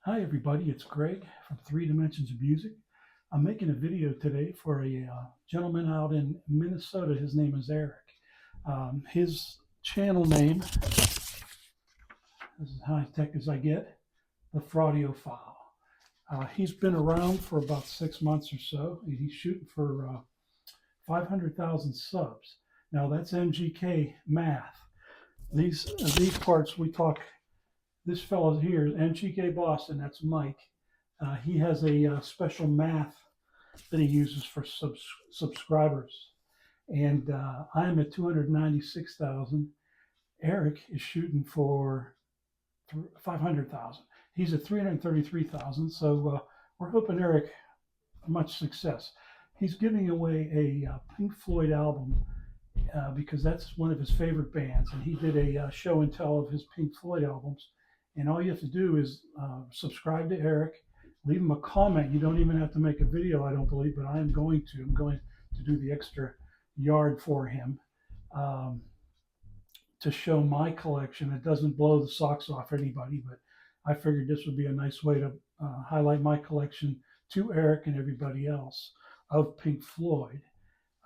Hi everybody, it's Greg from Three Dimensions of Music. I'm making a video today for a gentleman out in Minnesota. His name is Eric. His channel name, as high tech as I get, the Fraudiophile. He's been around for about 6 months or so. He's shooting for 500,000 subs. Now that's MGK math. These parts we talk. This fellow here is MGK Boston. That's Mike. He has a special math that he uses for subscribers. And I'm at 296,000. Eric is shooting for 500,000. He's at 333,000. So we're hoping Eric much success. He's giving away a Pink Floyd album because that's one of his favorite bands. And he did a show and tell of his Pink Floyd albums. And all you have to do is subscribe to Eric, leave him a comment. You don't even have to make a video, I don't believe, but I am going to. I'm going to do the extra yard for him to show my collection. It doesn't blow the socks off anybody, but I figured this would be a nice way to highlight my collection to Eric and everybody else of Pink Floyd.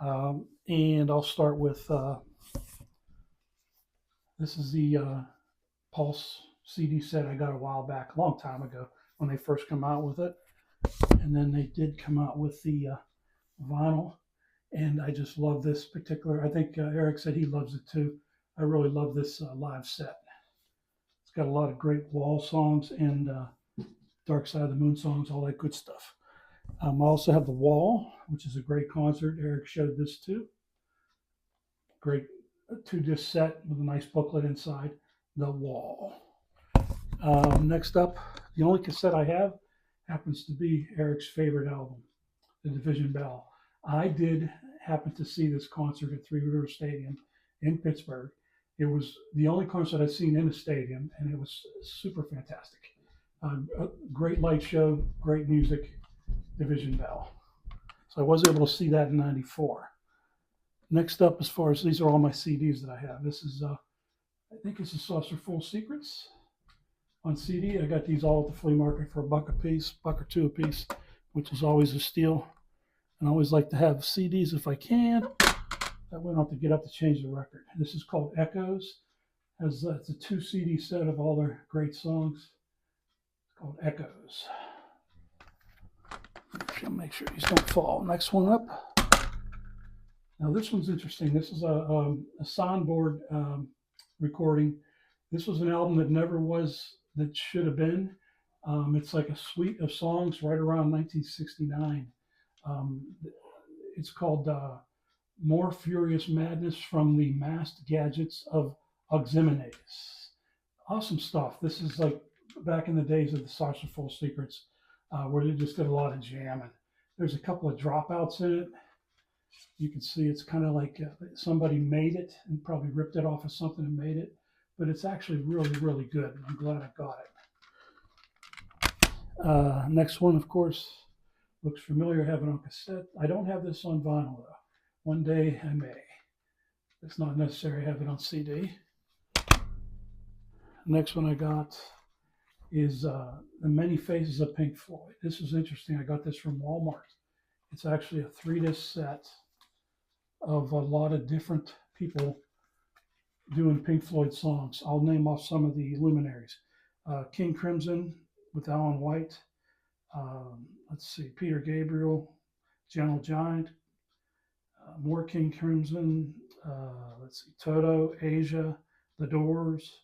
And I'll start with this is the Pulse CD set I got a while back, a long time ago when they first come out with it. And then they did come out with the vinyl. And I just love this particular. I think Eric said he loves it too. I really love this live set. It's got a lot of great Wall songs and Dark Side of the Moon songs, all that good stuff. I also have The Wall, which is a great concert. Eric showed this too. Great 2-disc set with a nice booklet inside. The Wall. Next up, the only cassette I have happens to be Eric's favorite album, The Division Bell. I did happen to see this concert at Three Rivers Stadium in Pittsburgh. It was the only concert I've seen in a stadium, and it was super fantastic. A great light show, great music, Division Bell. So I was able to see that in '94. Next up, as far as these are all my CDs that I have. This is, I think it's a Saucerful Secrets on CD. I got these all at the flea market for $1 a piece, $1 or $2 a piece, which is always a steal. And I always like to have CDs if I can. That way I don't have to get up to change the record. This is called Echoes. It's a 2 CD set of all their great songs. It's called Echoes. Make sure these don't fall. Next one up. Now this one's interesting. This is a soundboard recording. This was an album that never was, that should have been. It's like a suite of songs right around 1969. It's called More Furious Madness from the Masked Gadgets of Ozymandias. Awesome stuff. This is like back in the days of the Saucerful Secrets, where they just did a lot of jamming. There's a couple of dropouts in it. You can see it's kind of like somebody made it and probably ripped it off of something and made it, but it's actually really, really good. I'm glad I got it. Next one, of course, looks familiar. I have it on cassette. I don't have this on vinyl though. One day I may. It's not necessary. I have it on CD. Next one I got is The Many Faces of Pink Floyd. This is interesting. I got this from Walmart. It's actually a 3-disc set of a lot of different people doing Pink Floyd songs. I'll name off some of the luminaries. King Crimson with Alan White. Let's see, Peter Gabriel, Gentle Giant, more King Crimson. Let's see, Toto, Asia, The Doors,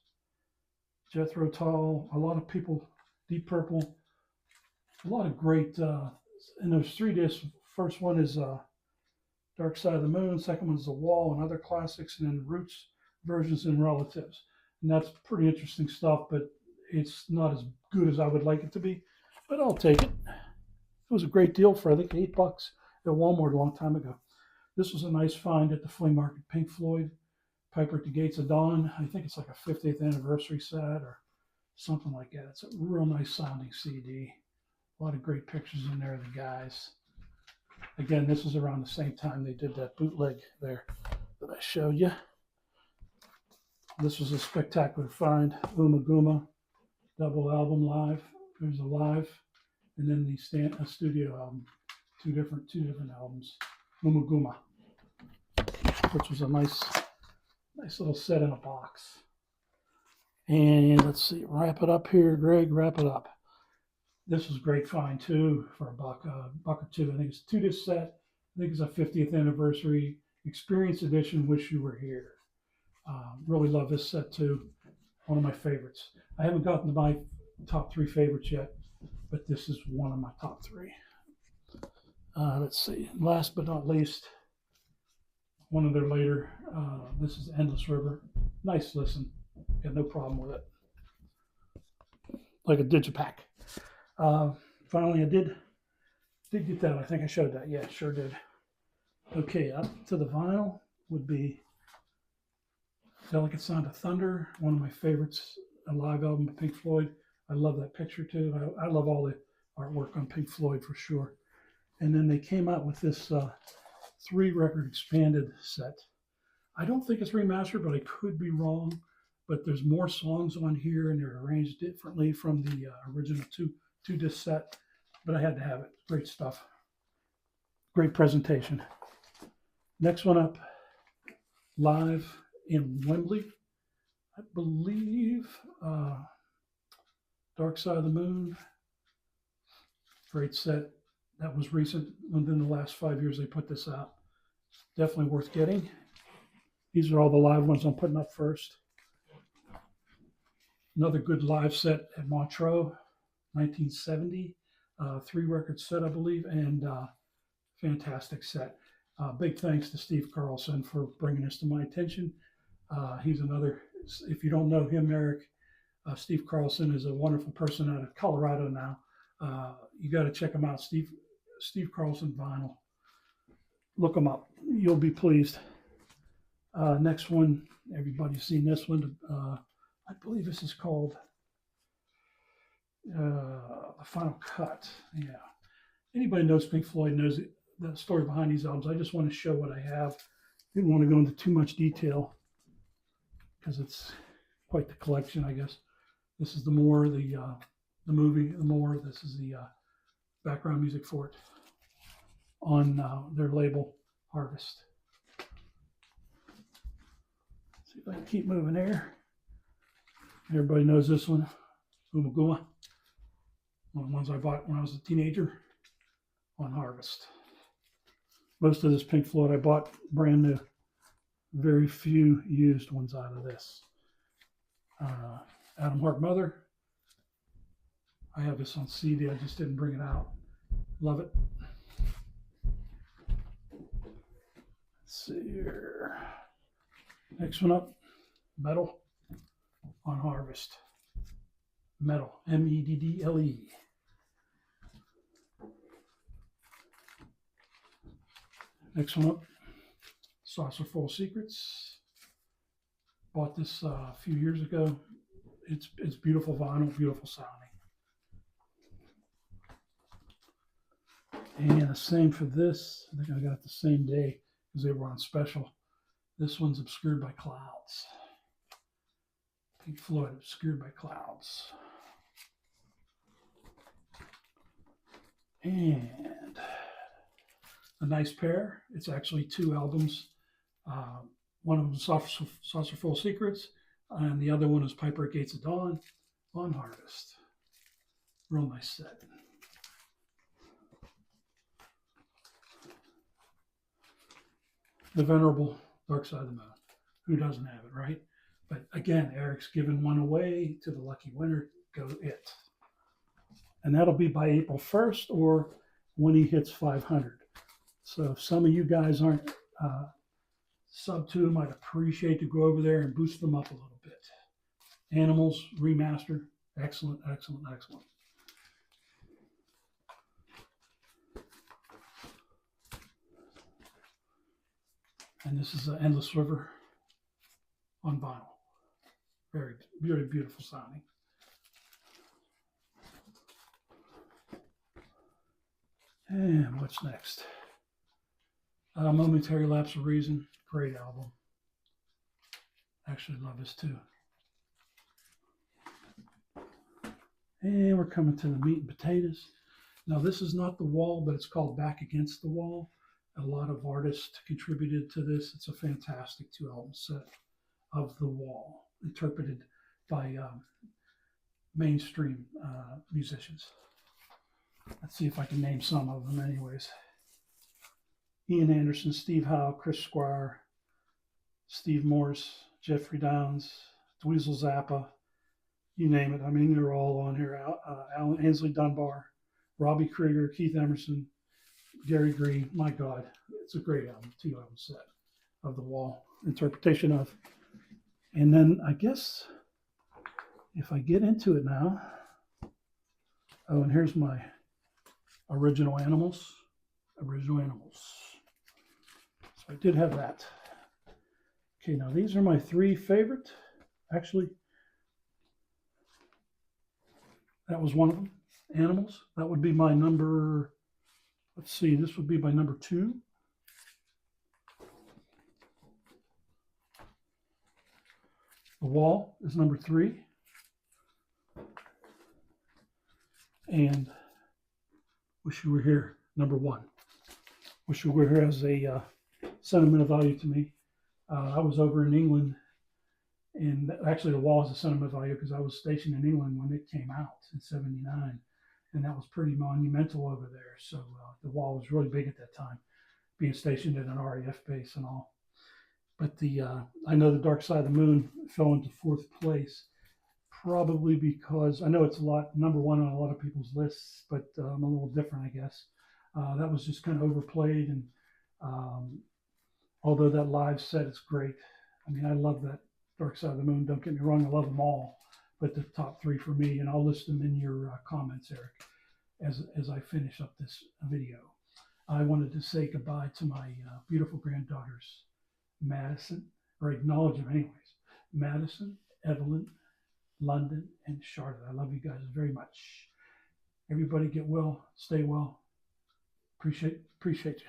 Jethro Tull. A lot of people, Deep Purple. A lot of great. And those 3 discs. First one is Dark Side of the Moon. Second one is The Wall and other classics, and then Roots, Versions, and Relatives. And that's pretty interesting stuff, but it's not as good as I would like it to be. But I'll take it. It was a great deal for, I think, $8 at Walmart a long time ago. This was a nice find at the flea market. Pink Floyd, Piper at the Gates of Dawn. I think it's like a 50th anniversary set or something like that. It's a real nice sounding CD. A lot of great pictures in there of the guys. Again, this is around the same time they did that bootleg there that I showed you. This was a spectacular find. Uma Guma, double album live. There's a live, and then a studio album, two different albums. Umaguma, which was a nice little set in a box. And let's see, wrap it up here, Greg. Wrap it up. This was a great find too for a buck or two. I think it's a 2-disc set. I think it's a 50th anniversary Experience Edition. Wish You Were Here. Really love this set too. One of my favorites. I haven't gotten to my top 3 favorites yet, but this is one of my top 3. Let's see. Last but not least, one of their later. This is Endless River. Nice listen. Got no problem with it. Like a digipack. Finally, I did get that. I think I showed that. Yeah, sure did. Okay, up to the vinyl would be Delicate Sound of Thunder, one of my favorites, a live album of Pink Floyd. I love that picture too. I love all the artwork on Pink Floyd for sure. And then they came out with this 3-record expanded set. I don't think it's remastered, but I could be wrong. But there's more songs on here, and they're arranged differently from the original 2-disc set. But I had to have it. Great stuff. Great presentation. Next one up, live in Wembley, I believe. Dark Side of the Moon. Great set. That was recent. Within the last 5 years, they put this out. Definitely worth getting. These are all the live ones I'm putting up first. Another good live set at Montreux, 1970. 3-record set, I believe, and fantastic set. Big thanks to Steve Carlson for bringing this to my attention. He's another, if you don't know him, Eric, Steve Carlson is a wonderful person out of Colorado now. You got to check him out, Steve Carlson Vinyl. Look him up. You'll be pleased. Next one, everybody's seen this one. I believe this is called The Final Cut. Yeah. Anybody knows Pink Floyd knows the story behind these albums. I just want to show what I have. Didn't want to go into too much detail because it's quite the collection, I guess. This is the More, the movie, the More. This is the background music for it on their label, Harvest. See if I can keep moving here. Everybody knows this one, Umaguma. One of the ones I bought when I was a teenager on Harvest. Most of this Pink Floyd I bought brand new. Very few used ones out of this. Atom Heart Mother. I have this on CD. I just didn't bring it out. Love it. Let's see here. Next one up, Meddle on Harvest. Meddle, Meddle. Next one up, Saucerful of Secrets. Bought this a few years ago. It's beautiful vinyl, beautiful sounding. And the same for this. I think I got it the same day because they were on special. This one's Obscured by Clouds. Pink Floyd, Obscured by Clouds. And a nice pair. It's actually 2 albums. One of them is Saucerful of Secrets, and the other one is Piper at Gates of Dawn on Harvest. Real nice set. The Venerable Dark Side of the Moon. Who doesn't have it, right? But again, Eric's giving one away to the lucky winner. Go it. And that'll be by April 1st or when he hits 500. So if some of you guys aren't sub to him, I'd appreciate to go over there and boost them up a little bit. Animals Remaster. Excellent, excellent, excellent. And this is Endless River on vinyl. Very, very beautiful sounding. And what's next? Momentary Lapse of Reason. Great album. Actually love this too. And we're coming to the meat and potatoes. Now, this is not the wall, but it's called Back Against the Wall. A lot of artists contributed to this. It's a fantastic 2 album set of the wall, interpreted by mainstream musicians. Let's see if I can name some of them anyways. Ian Anderson, Steve Howe, Chris Squire, Steve Morse, Jeffrey Downs, Dweezil Zappa, you name it. I mean, they're all on here. Alan Ainsley Dunbar, Robbie Krieger, Keith Emerson, Gary Green. My God, it's a great album, 2 album set of the wall interpretation of. And then I guess if I get into it now, oh, and here's my original animals. Original animals. So I did have that. Okay, now these are my 3 favorite. Actually, that was one of them. Animals. That would be my number. Let's see, this would be my number 2. The Wall is number 3. And Wish You Were Here, number 1. Wish You Were Here has a sentimental value to me. I was over in England, and actually The Wall has a sentimental value because I was stationed in England when it came out in '79, and that was pretty monumental over there. So The Wall was really big at that time, being stationed at an RAF base and all. But I know The Dark Side of the Moon fell into 4th place, probably because I know it's number 1 on a lot of people's lists, but I'm a little different, I guess. That was just kind of overplayed, and although that live set is great, I mean, I love that Dark Side of the Moon. Don't get me wrong, I love them all, but the top 3 for me, and I'll list them in your comments, Eric, as I finish up this video. I wanted to say goodbye to my beautiful granddaughters, Madison, or acknowledge them anyways. Madison, Evelyn, London, and Charlotte. I love you guys very much. Everybody get well, stay well. Appreciate you.